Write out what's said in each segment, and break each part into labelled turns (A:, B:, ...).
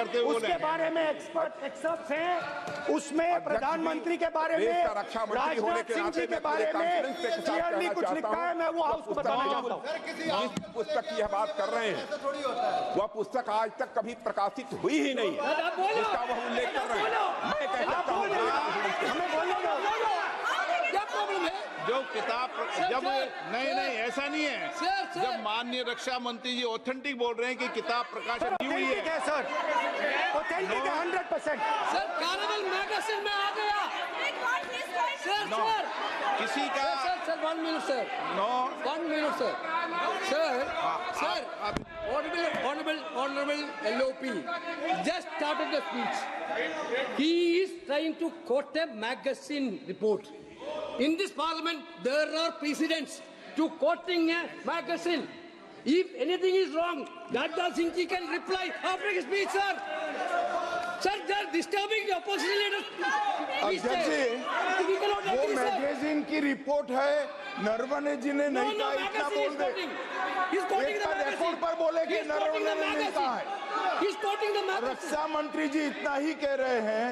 A: करते हुए
B: उसके बारे में एक्सपर्ट्स हैं, उसमें प्रधानमंत्री के बारे में, राजनाथ सिंह जी के बारे में क्लियरली कुछ लिखा है। मैं वो हाउस को बताना चाहता हूँ।
C: जिस पुस्तक की यह बात कर रहे हैं वह पुस्तक आज तक कभी प्रकाशित हुई ही नहीं, जिसका वह उल्लेख कर रहे हैं। मैं कहता हूँ
D: क्या प्रॉब्लम है?
A: जो किताब जब नहीं ऐसा नहीं है। जब माननीय रक्षा मंत्री जी ऑथेंटिक बोल रहे हैं कि किताब प्रकाशित नहीं हुई है
B: सर, ऑथेंटिक है 100%।
D: सर कार्निवल मैगजीन में आ गया। सर
A: किसी का
D: sir 1 minute sir, 1 minute sir honorable LOP just started the speech. He is trying to quote a magazine report. In this parliament, there are precedents to quoting a magazine. If anything is wrong, Radha Singh ji can reply after his speech, sir. Sir, they are disturbing the opposition leaders.
E: अध्यक्ष जी, वो magazine की report है, नरवणे जी ने नहीं कहा, इतना बोल दे। एक रिपोर्ट पर बोले कि नरवणे ने नहीं कहा है। रक्षा मंत्री जी इतना ही कह रहे हैं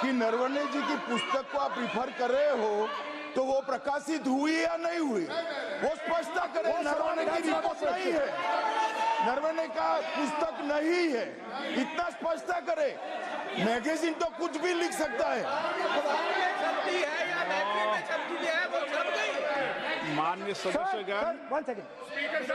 E: कि नरवणे जी की पुस्तक को आप रिफर कर रहे हो, तो वो प्रकाशित हुई या नहीं हुई, वो स्पष्टता करें। नरवणे की रिपोर्ट नहीं है, नरवणे का पुस्तक नहीं है, इतना स्पष्टता करे। मैगजीन तो कुछ भी लिख सकता है।
A: माननीय सदस्यगण,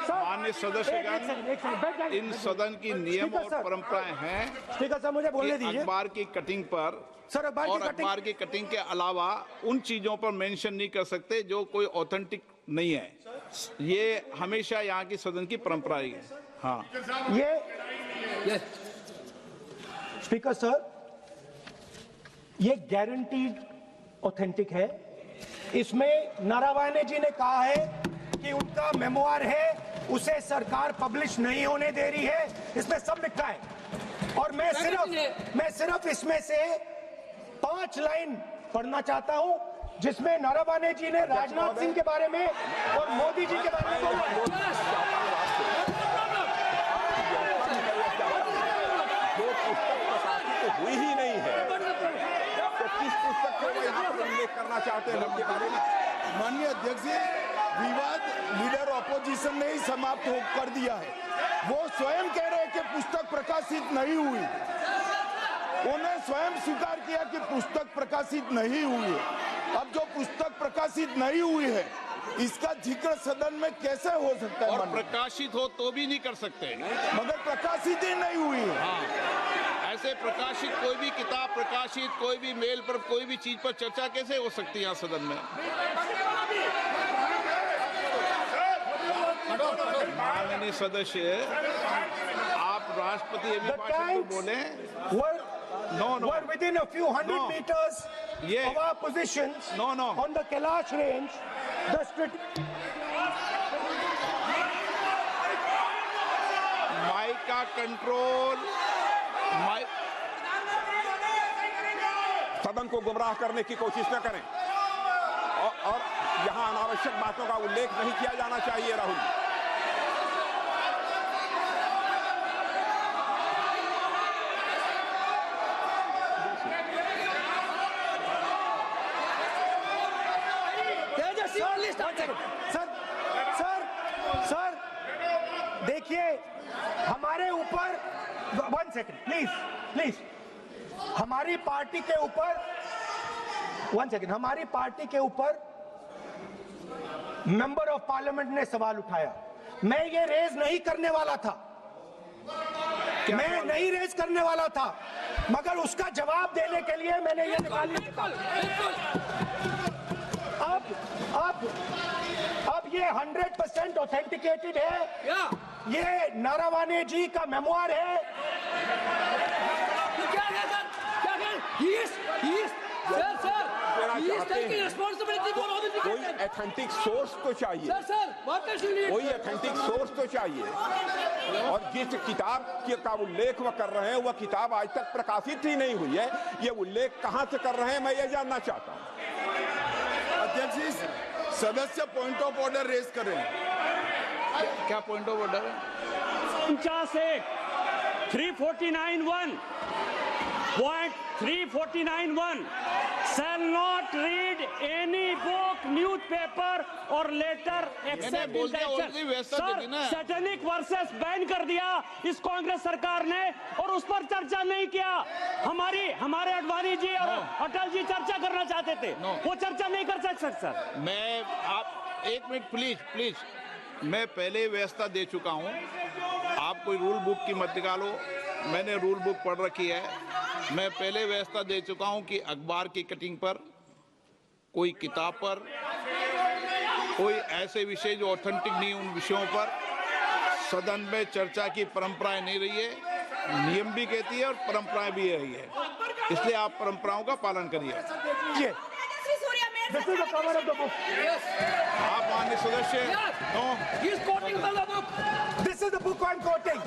A: माननीय सदस्यगण, इन सदन की नियम और परंपराएं हैं।
B: स्पीकर साहब मुझे बोलने दीजिए।
A: अखबार की कटिंग पर
B: सर,
A: और अखबार की कटिंग के अलावा उन चीजों पर मेंशन नहीं कर सकते जो कोई ऑथेंटिक नहीं है। ये हमेशा यहाँ की सदन की परंपरा है। हाँ,
B: ये स्पीकर सर, ये गारंटीड ऑथेंटिक है। इसमें नारावाने जी ने कहा है कि उनका मेमोआर है, उसे सरकार पब्लिश नहीं होने दे रही है, इसमें सब लिखा है। और मैं सिर्फ इसमें से 5 लाइन पढ़ना चाहता हूं, जिसमें नारावाने जी ने राजनाथ सिंह के बारे में और मोदी जी के बारे में बोला है।
C: जो पुस्तक प्रकाशित हुई ही नहीं है, तो किस पुस्तक को यहाँ पर उल्लेख करना चाहते हैं के बारे में?
E: माननीय अध्यक्ष जी, विवाद लीडर ऑपोजिशन ने ही समाप्त कर दिया है। वो स्वयं कह रहे हैं कि पुस्तक प्रकाशित नहीं हुई, उन्हें स्वयं स्वीकार किया कि पुस्तक प्रकाशित नहीं हुई है। अब जो पुस्तक प्रकाशित नहीं हुई है, इसका जिक्र सदन में कैसे हो सकता है?
A: और प्रकाशित हो तो भी नहीं कर सकते,
E: मगर प्रकाशित ही नहीं हुई है।
A: हाँ, ऐसे प्रकाशित कोई भी किताब प्रकाशित, कोई भी मेल पर, कोई भी चीज पर चर्चा कैसे हो सकती है यहाँ सदन में? माननीय सदस्य, आप राष्ट्रपति अभिभाषण को बोले।
B: Were within a few hundred meters of our positions on the Kailash range.
A: Mike का कंट्रोल,
C: सदन को गुमराह करने की कोशिश न करें और यहाँ अनावश्यक बातों का उल्लेख नहीं किया जाना चाहिए। राहुल,
B: सर देखिए, हमारे ऊपर 1 सेकंड प्लीज, हमारी पार्टी के ऊपर 1 सेकंड, हमारी पार्टी के ऊपर मेंबर ऑफ पार्लियामेंट ने सवाल उठाया। मैं ये रेज नहीं करने वाला था, मैं नहीं रेज करने वाला था, मगर उसका जवाब देने के लिए मैंने ये निकाली। अब ये 100% ऑथेंटिकेटेड है। ये नारावाने जी का मेमोआर है।
C: कोई ऑथेंटिक सोर्स तो चाहिए, कोई ऑथेंटिक सोर्स तो चाहिए। और जिस किताब का उल्लेख वह कर रहे हैं, वह किताब आज तक प्रकाशित ही नहीं हुई है। ये उल्लेख कहां से कर रहे हैं, मैं ये जानना चाहता हूं।
E: अध्यक्ष जी, सदस्य पॉइंट ऑफ ऑर्डर रेज करें।
A: क्या पॉइंट ऑफ ऑर्डर है?
B: 49
F: 349(1) shall not read any book, newspaper or letter except in the sir satanic versus ban कर दिया इस कांग्रेस सरकार ने और उस पर चर्चा नहीं किया। हमारे अडवाणी जी और अटल जी चर्चा करना चाहते थे, वो चर्चा नहीं कर सकते सर।
A: मैं आप एक मिनट प्लीज मैं पहले व्यवस्था दे चुका हूं, आप कोई रूल बुक की मत निकालो, मैंने रूल बुक पढ़ रखी है। मैं पहले व्यवस्था दे चुका हूं कि अखबार की कटिंग पर, कोई किताब पर, कोई ऐसे विषय जो ऑथेंटिक नहीं, उन विषयों पर सदन में चर्चा की परंपराएं नहीं रही है, नियम भी कहती है और परंपराएं भी रही है, इसलिए आप परंपराओं का पालन करिए।
B: This is the cover of the book.
A: आप माननीय सदस्य, no,
D: He is quoting from the book.
B: This is the book I'm quoting.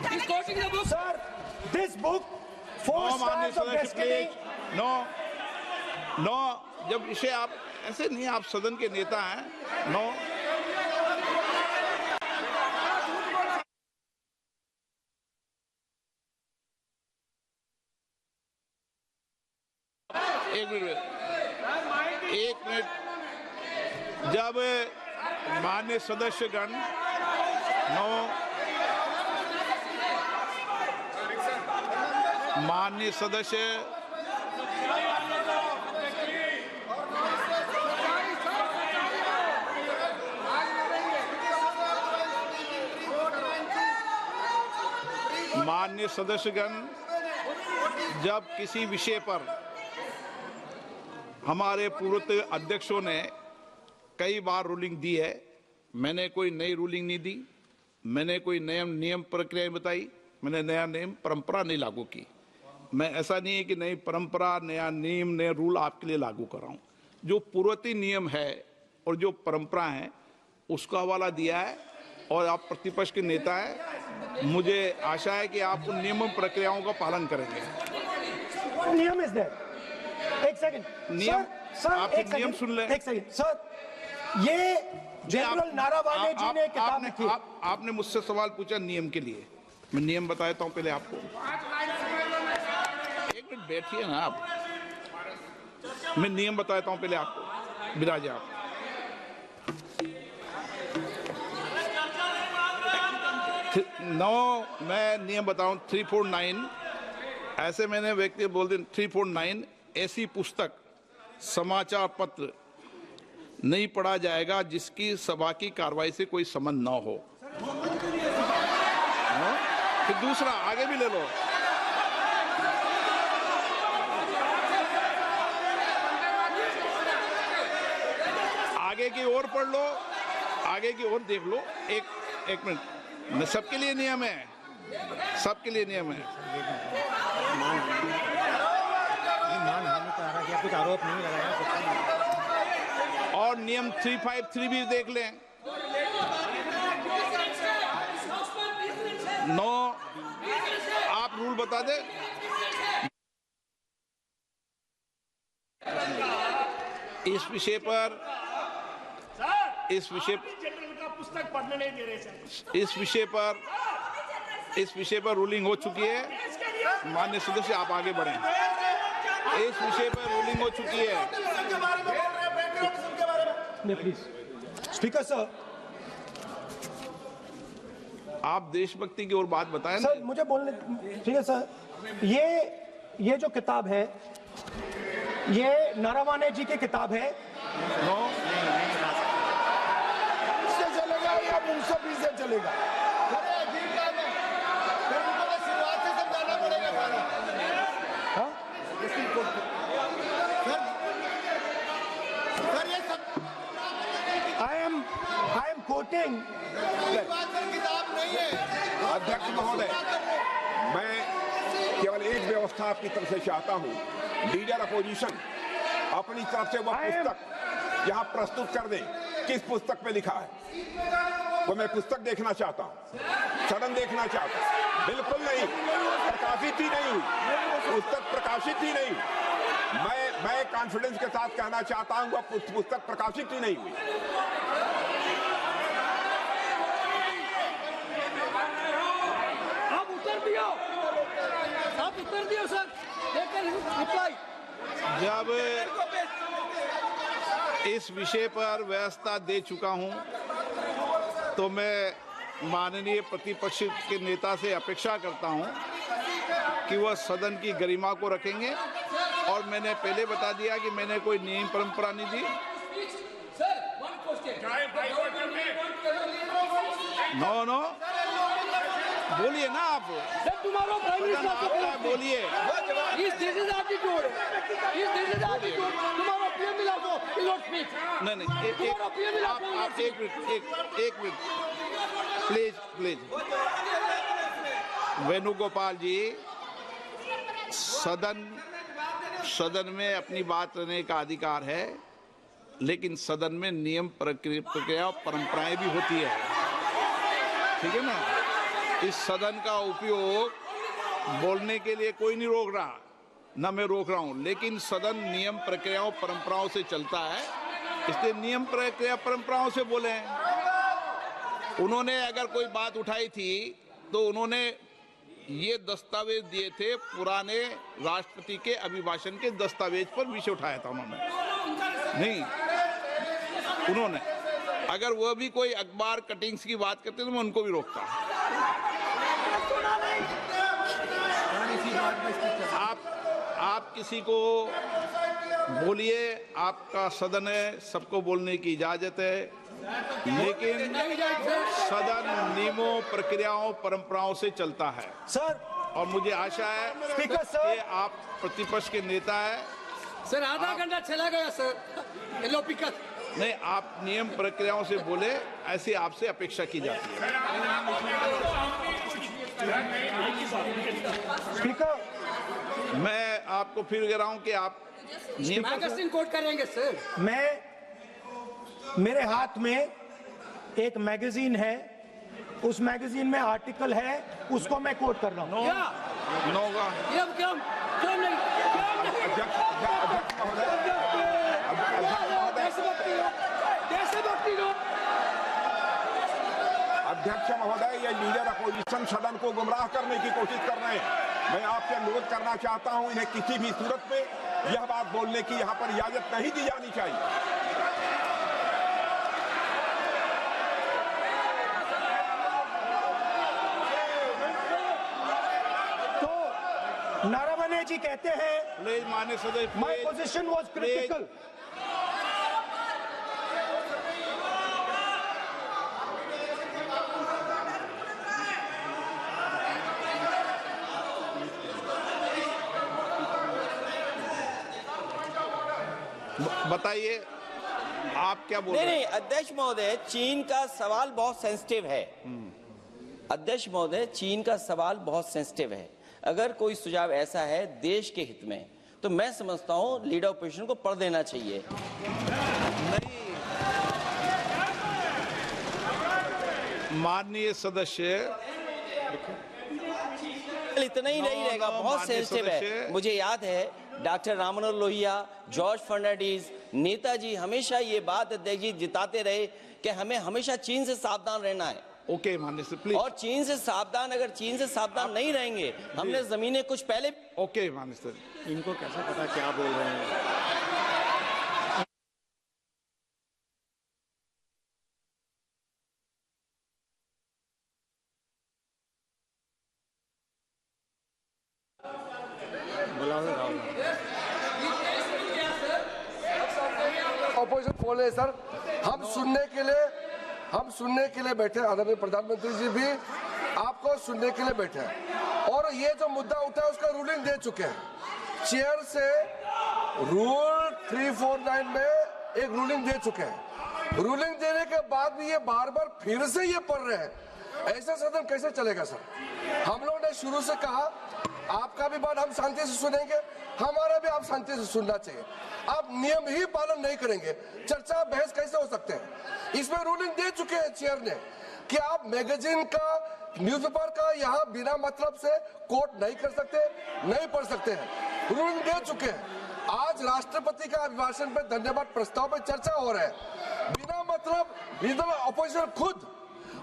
D: He is quoting the book.
B: Sir, this book, Four
A: no माननीय
B: Stars of
A: सदस्य
B: Destiny.
A: Please, no, जब विषय आप ऐसे नहीं, आप सदन के नेता हैं, नो। एक मिनट, जब माननीय सदस्यगण, माननीय सदस्य, माननीय सदस्यगण, जब किसी विषय पर हमारे पूर्व अध्यक्षों ने कई बार रूलिंग दी है, मैंने कोई नई रूलिंग नहीं दी, मैंने कोई नियम प्रक्रिया बताई, मैंने नया नियम परंपरा नहीं लागू की। मैं ऐसा नहीं है कि नई परंपरा, नया नियम, नया रूल आपके लिए लागू कर रहा हूं। जो पूर्ववर्ती नियम है और जो परंपरा है उसका हवाला दिया है, और आप प्रतिपक्ष के नेता हैं, मुझे आशा है कि आप उन नियम प्रक्रियाओं का पालन करेंगे।
B: नियम इज देयर। एक सेकंड,
A: नियम, आप
B: एक
A: नियम सुन लें।
B: एक सेकंड सर, ये जनरल नारावाने जी ने किताब लिखी।
A: आपने मुझसे सवाल पूछा नियम के लिए, मैं नियम बताता हूं पहले आपको। एक मिनट बैठिए ना आप, मैं नियम बताता हूं पहले आपको, विराज आप। मैं नियम बताऊं 349, ऐसे मैंने व्यक्ति बोल दिया 349, ऐसी पुस्तक, समाचार पत्र नहीं पढ़ा जाएगा जिसकी सभा की कार्रवाई से कोई संबंध ना हो। फिर दूसरा आगे भी ले लो, आगे की ओर पढ़ लो, आगे की ओर देख लो। एक मिनट, सबके लिए नियम है, सबके लिए नियम है।
G: कुछ आरोप नहीं लगाया,
A: और नियम 353 भी देख लें। नो, आप रूल बता दे। इस विषय पर
G: पुस्तक पढ़ने नहीं दे रहे सर।
A: इस विषय पर रूलिंग हो चुकी है। माननीय सदस्य, आप आगे बढ़ें। इस विषय पर रूलिंग हो चुकी है।
B: प्लीज स्पीकर सर,
A: आप देशभक्ति की ओर बात बताएं।
B: सर मुझे बोलने, ठीक है सर, ये जो किताब है, ये नारावाने जी की किताब है।
A: नो,
E: इससे चलेगा या मुंसफी से चलेगा?
B: I am quoting.
C: अध्यक्ष महोदय, मैं केवल एक व्यवस्था आपकी तरफ से चाहता हूं, लीडर अपोजिशन अपनी तरफ से वह पुस्तक यहां प्रस्तुत कर दें। किस पुस्तक पे लिखा है वो मैं पुस्तक देखना चाहता हूं, सदन देखना चाहता हूं। बिल्कुल नहीं, प्रकाशित ही नहीं हुई पुस्तक, प्रकाशित ही नहीं। मैं कॉन्फिडेंस के साथ कहना चाहता हूं वह पुस्तक प्रकाशित ही नहीं हुई।
A: अब इस विषय पर व्यवस्था दे चुका हूं, तो मैं माननीय प्रतिपक्ष के नेता से अपेक्षा करता हूं कि वह सदन की गरिमा को रखेंगे। और मैंने पहले बता दिया कि मैंने कोई नियम परंपरा नहीं दी। नो बोलिए ना आप। बोलिए। नहीं आप एक मिनट प्लीज। वेणुगोपाल जी, सदन में अपनी बात करने का अधिकार है, लेकिन सदन में नियम प्रक्रिया और परंपराएं भी होती है, ठीक है ना। इस सदन का उपयोग बोलने के लिए कोई नहीं रोक रहा, ना मैं रोक रहा हूं, लेकिन सदन नियम प्रक्रियाओं परंपराओं से चलता है, इसलिए नियम प्रक्रिया परंपराओं से बोले। उन्होंने अगर कोई बात उठाई थी तो उन्होंने ये दस्तावेज दिए थे, पुराने राष्ट्रपति के अभिभाषण के दस्तावेज पर विषय उठाया था उन्होंने अगर वह भी कोई अखबार कटिंग्स की बात करते तो मैं उनको भी रोकता। आप किसी को बोलिए, आपका सदन है, सबको बोलने की इजाजत है, लेकिन सदन नियमों प्रक्रियाओं परंपराओं से चलता है
B: सर।
A: और मुझे आशा है
B: स्पीकर सर,
A: कि आप प्रतिपक्ष के नेता है
D: सर। आधा घंटा चला गया सर। Hello speaker.
A: नहीं, आप नियम प्रक्रियाओं से बोले, ऐसी आपसे अपेक्षा की जाती है।
B: स्पीकर,
A: मैं आपको फिर कह रहा हूं कि आप
D: मैगजीन कोट करेंगे सर।
B: मेरे हाथ में एक मैगजीन है, उस मैगजीन में आर्टिकल है, उसको मैं कोट कर रहा हूँ।
C: अध्यक्ष महोदय, ये लीडर अपोजिशन सदन को गुमराह करने की कोशिश कर रहे हैं। मैं आपसे अनुरोध करना चाहता हूं, इन्हें किसी भी सूरत में यह बात बोलने की यहां पर इजाजत नहीं दी जानी चाहिए।
B: तो नारावने जी कहते हैं,
A: माननीय सदस्य,
B: माय पोजीशन वाज क्रिटिकल।
A: बताइए आप क्या बोल रहे हैं?
H: नहीं, अध्यक्ष महोदय, चीन का सवाल बहुत सेंसिटिव है। अध्यक्ष महोदय, चीन का सवाल बहुत सेंसिटिव है। अगर कोई सुझाव ऐसा है देश के हित में, तो मैं समझता हूं लीडर ऑपोजिशन को पढ़ देना चाहिए।
A: नहीं, माननीय सदस्य,
H: इतना ही नहीं रहेगा, बहुत सेंसिटिव है। मुझे याद है डॉक्टर राम मनोहर लोहिया, जॉर्ज फर्नांडिस, नेताजी हमेशा ये बात अध्यक्ष जी जिताते रहे कि हमें हमेशा चीन से सावधान रहना है।
A: ओके माननीय सर, प्लीज।
H: और चीन से सावधान, अगर चीन से सावधान नहीं रहेंगे, हमने जमीनें कुछ पहले।
A: ओके माननीय सर।
G: इनको कैसे पता क्या बोल रहे हैं?
I: ऑपोजिशन बोल रहे सर, हम सुनने के लिए बैठे। आदरणीय प्रधानमंत्री जी भी आपको सुनने के लिए बैठे हैं, और ये जो मुद्दा उठा है उसका रूलिंग दे चुके हैं। चेयर से रूल 349 में एक रूलिंग दे चुके हैं। रूलिंग देने के बाद भी ये बार बार फिर से ये पढ़ रहे हैं। ऐसा सदन कैसे चलेगा सर? हम लोगों ने शुरू से कहा आपका भी बात हम शांति से सुनेंगे, हमारा भी आप शांति से सुनना चाहिए। आप नियम ही पालन नहीं करेंगे, चर्चा बहस कैसे हो सकते हैं? इसमें रूलिंग दे चुके हैं चेयर ने कि आप मैगजीन का, न्यूज़पेपर का यहाँ बिना मतलब से कोट नहीं कर सकते, नहीं पढ़ सकते हैं। रूलिंग दे चुके हैं। आज राष्ट्रपति का अभिभाषण पे धन्यवाद प्रस्ताव पे चर्चा हो रहा है। बिना मतलब लीडर ऑपोजिशन खुद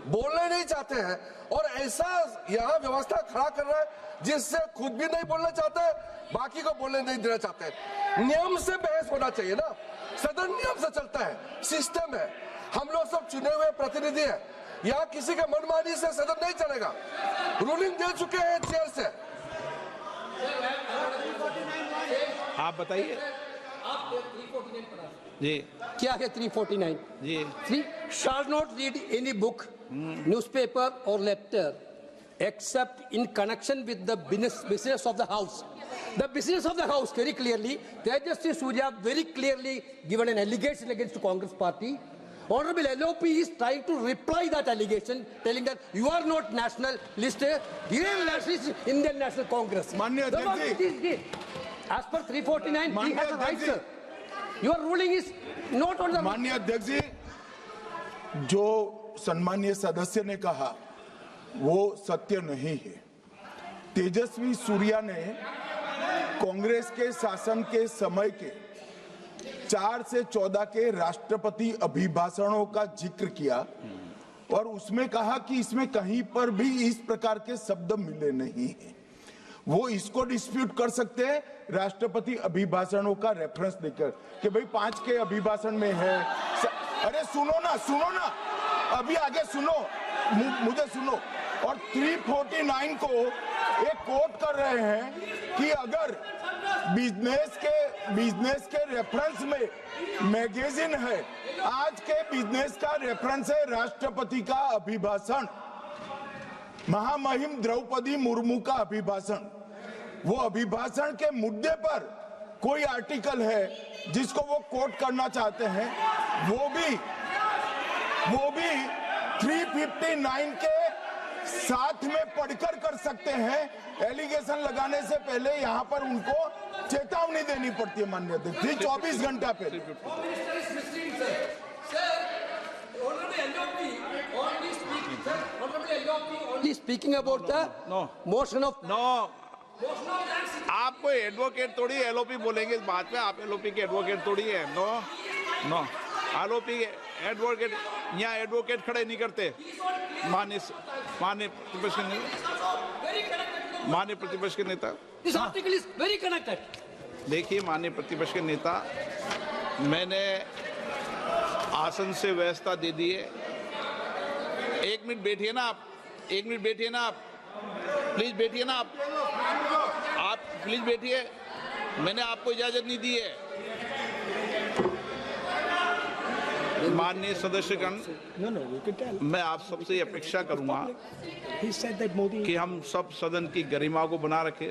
I: बोलना नहीं चाहते हैं और ऐसा यहाँ व्यवस्था खड़ा कर रहा है जिससे खुद भी नहीं बोलना चाहते, बाकी को बोलने नहीं देना चाहते। नियम से बहस होना चाहिए ना, सदन नियम से चलता है, सिस्टम है, हम लोग सब चुने हुए प्रतिनिधि हैं, यहाँ किसी के मनमानी से सदन नहीं चलेगा। रूलिंग दे चुके हैं चेयर से।
A: आप बताइए जी
D: क्या है 349
A: जी
D: 3 shall not read any book, newspaper or letter except in connection with the business of the house. The business of the house, very clearly, Tejaswi Surya very clearly given an allegation against the Congress party. Honorable LOP is trying to reply that allegation, telling that you are not nationalist, real nationalist, Indian National Congress.
E: Manya
D: The one
E: Jagji.
D: it is, as per 349, he
E: Manya
D: has a right,
E: Jagji.
D: sir. Your ruling is not on the...
E: माननीय अध्यक्ष जी, जो सम्मानीय सदस्य ने कहा वो सत्य नहीं है। तेजस्वी सूर्या ने कांग्रेस के शासन के समय के 4 से 14 के राष्ट्रपति अभिभाषणों का जिक्र किया और उसमें कहा कि इसमें कहीं पर भी इस प्रकार के शब्द मिले नहीं हैं। वो इसको डिस्प्यूट कर सकते हैं राष्ट्रपति अभिभाषणों का रेफरेंस देकर कि भाई 5 के अभिभाषण में है। अरे सुनो ना, अभी आगे सुनो, मुझे सुनो। और 349 को एक कोट कर रहे हैं कि अगर बिजनेस के रेफरेंस में मैगजीन है, आज के बिजनेस का रेफरेंस है राष्ट्रपति का अभिभाषण, महामहिम द्रौपदी मुर्मू का अभिभाषण। वो अभिभाषण के मुद्दे पर कोई आर्टिकल है जिसको वो कोट करना चाहते हैं, वो भी 359 के साथ में पढ़कर कर सकते हैं। एलिगेशन लगाने से पहले यहाँ पर उनको चेतावनी देनी पड़ती है माननीय अध्यक्ष, 24 घंटा पहले।
D: Speaking about the motion of
A: आप कोई एडवोकेट थोड़ी एलओपी बोलेंगे इस बात पे, आप एलओपी के एडवोकेट थोड़ी है। नो एलओपी एडवोकेट, यहाँ एडवोकेट खड़े नहीं करते। माननीय प्रतिपक्ष के नेता,
D: This article is very connected.
A: देखिए माननीय प्रतिपक्ष के नेता, मैंने आसन से व्यवस्था दे दी है। 1 मिनट बैठिए ना आप, 1 मिनट बैठिए ना आप, प्लीज बैठिए ना आप प्लीज बैठिए। मैंने आपको इजाजत नहीं दी है। माननीय सदस्यगण, मैं आप सबसे अपेक्षा करूंगा कि हम सब सदन की गरिमा को बना रखें।